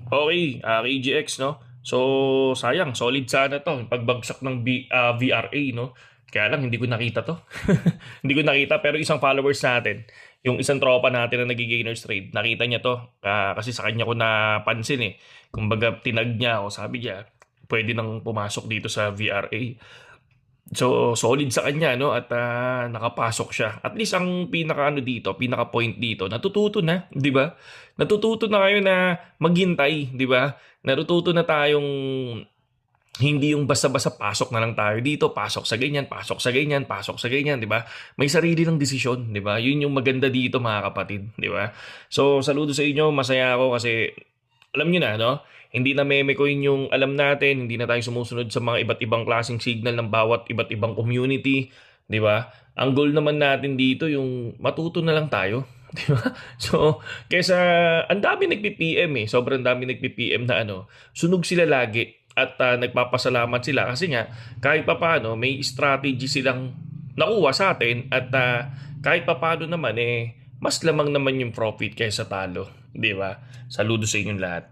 Okay, KGX, no? So, sayang, solid sana to. Pagbagsak ng VRA, no? Kaya lang, hindi ko nakita to. Hindi ko nakita, pero isang followers natin, yung isang tropa natin na nag-gainers trade, nakita niya to. Kasi sa kanya ko napansin eh. Kumbaga, tinag niya ako, sabi niya, pwede nang pumasok dito sa VRA. So, solid sa kanya, no? At nakapasok siya. At least ang pinaka ano dito, pinaka point dito, natututo na, di ba? Natututo na kayo na maghintay, di ba? Natututo na tayong hindi yung basta-basta pasok na lang tayo dito, pasok sa ganyan, pasok sa ganyan, pasok sa ganyan, di ba? May sarili ng desisyon, di ba? Yun yung maganda dito, mga kapatid, di ba? So, saludo sa inyo, masaya ako kasi alam nyo na, no? Hindi na meme ko yung alam natin, hindi na tayo sumusunod sa mga iba't ibang klaseng signal ng bawat iba't ibang community, di ba? Ang goal naman natin dito yung matuto na lang tayo, di ba? So, kesa ang dami nagpi-PM eh, sobrang dami nagpi-PM na ano, sunog sila lagi at nagpapasalamat sila kasi nga kahit papaano may strategy silang nakuha sa atin at kahit papaano naman eh mas lamang naman yung profit kaysa talo, di ba? Saludo sa inyong lahat.